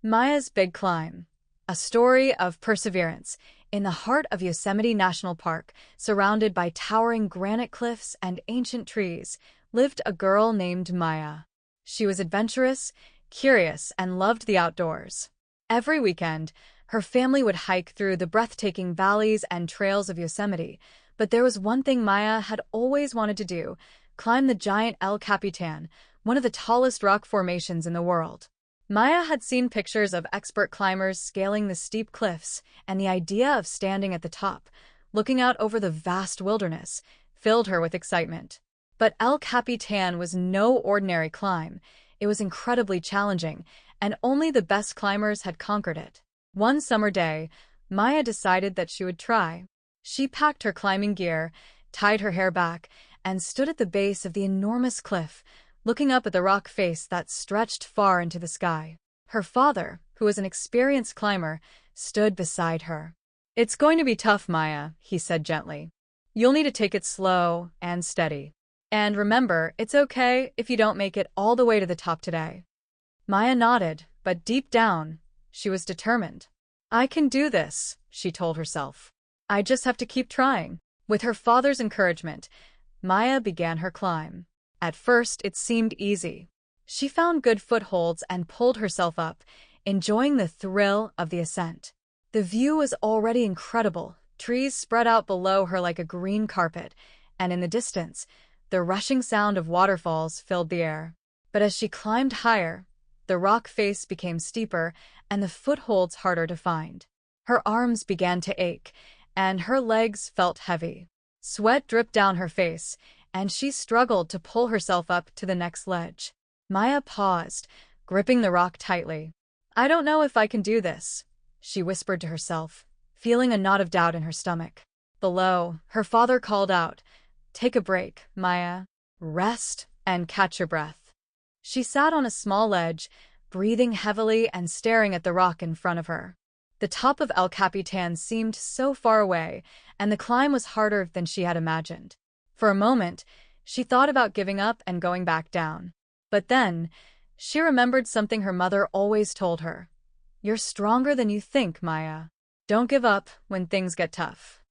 Maya's Big Climb. A story of perseverance. In the heart of Yosemite National Park, surrounded by towering granite cliffs and ancient trees, lived a girl named Maya. She was adventurous, curious, and loved the outdoors. Every weekend, her family would hike through the breathtaking valleys and trails of Yosemite, but there was one thing Maya had always wanted to do: climb the giant El Capitan, one of the tallest rock formations in the world. Maya had seen pictures of expert climbers scaling the steep cliffs, and the idea of standing at the top, looking out over the vast wilderness, filled her with excitement. But El Capitan was no ordinary climb. It was incredibly challenging, and only the best climbers had conquered it. One summer day, Maya decided that she would try. She packed her climbing gear, tied her hair back, and stood at the base of the enormous cliff, looking up at the rock face that stretched far into the sky. Her father, who was an experienced climber, stood beside her. "It's going to be tough, Maya," he said gently. "You'll need to take it slow and steady. And remember, it's okay if you don't make it all the way to the top today." Maya nodded, but deep down, she was determined. "I can do this," she told herself. "I just have to keep trying." With her father's encouragement, Maya began her climb. At first, it seemed easy. She found good footholds and pulled herself up, enjoying the thrill of the ascent. The view was already incredible. Trees spread out below her like a green carpet, and in the distance, the rushing sound of waterfalls filled the air. But as she climbed higher, the rock face became steeper and the footholds harder to find. Her arms began to ache, and her legs felt heavy. Sweat dripped down her face, and she struggled to pull herself up to the next ledge. Maya paused, gripping the rock tightly. "I don't know if I can do this," she whispered to herself, feeling a knot of doubt in her stomach. Below, her father called out, "Take a break, Maya. Rest and catch your breath." She sat on a small ledge, breathing heavily and staring at the rock in front of her. The top of El Capitan seemed so far away, and the climb was harder than she had imagined. For a moment, she thought about giving up and going back down. But then, she remembered something her mother always told her. "You're stronger than you think, Maya. Don't give up when things get tough."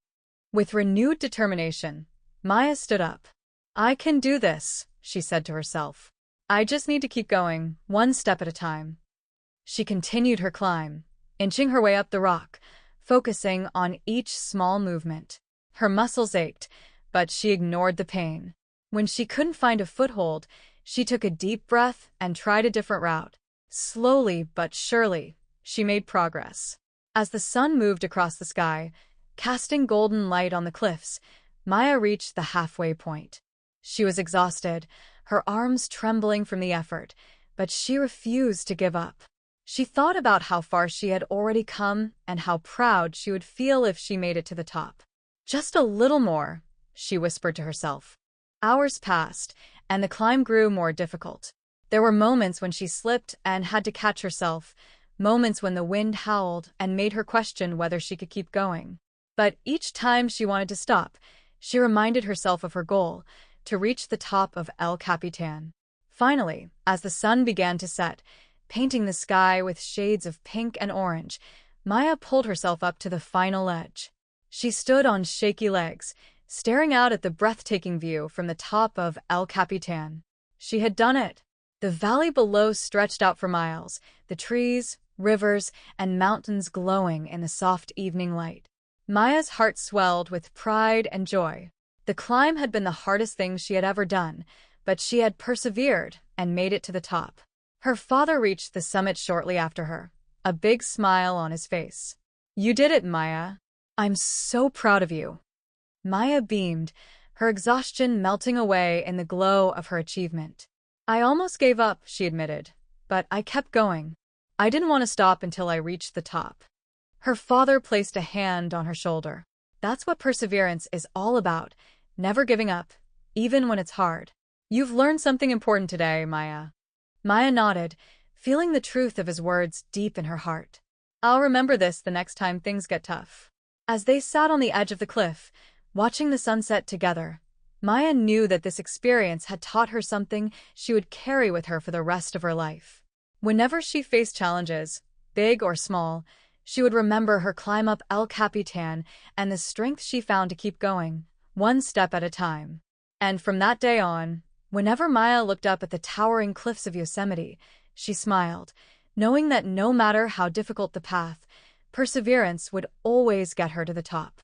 With renewed determination, Maya stood up. "I can do this," she said to herself. "I just need to keep going, one step at a time." She continued her climb, inching her way up the rock, focusing on each small movement. Her muscles ached, but she ignored the pain. When she couldn't find a foothold, she took a deep breath and tried a different route. Slowly but surely, she made progress. As the sun moved across the sky, casting golden light on the cliffs, Maya reached the halfway point. She was exhausted, her arms trembling from the effort, but she refused to give up. She thought about how far she had already come and how proud she would feel if she made it to the top. "Just a little more," she whispered to herself. Hours passed, and the climb grew more difficult. There were moments when she slipped and had to catch herself, moments when the wind howled and made her question whether she could keep going. But each time she wanted to stop, she reminded herself of her goal: to reach the top of El Capitan. Finally, as the sun began to set, painting the sky with shades of pink and orange, Maya pulled herself up to the final edge. She stood on shaky legs, staring out at the breathtaking view from the top of El Capitan. She had done it. The valley below stretched out for miles, the trees, rivers, and mountains glowing in the soft evening light. Maya's heart swelled with pride and joy. The climb had been the hardest thing she had ever done, but she had persevered and made it to the top. Her father reached the summit shortly after her, a big smile on his face. "You did it, Maya. I'm so proud of you." Maya beamed, her exhaustion melting away in the glow of her achievement. "I almost gave up," she admitted, "but I kept going. I didn't want to stop until I reached the top." Her father placed a hand on her shoulder. "That's what perseverance is all about, never giving up, even when it's hard. You've learned something important today, Maya." Maya nodded, feeling the truth of his words deep in her heart. "I'll remember this the next time things get tough." As they sat on the edge of the cliff, watching the sunset together, Maya knew that this experience had taught her something she would carry with her for the rest of her life. Whenever she faced challenges, big or small, she would remember her climb up El Capitan and the strength she found to keep going, one step at a time. And from that day on, whenever Maya looked up at the towering cliffs of Yosemite, she smiled, knowing that no matter how difficult the path, perseverance would always get her to the top.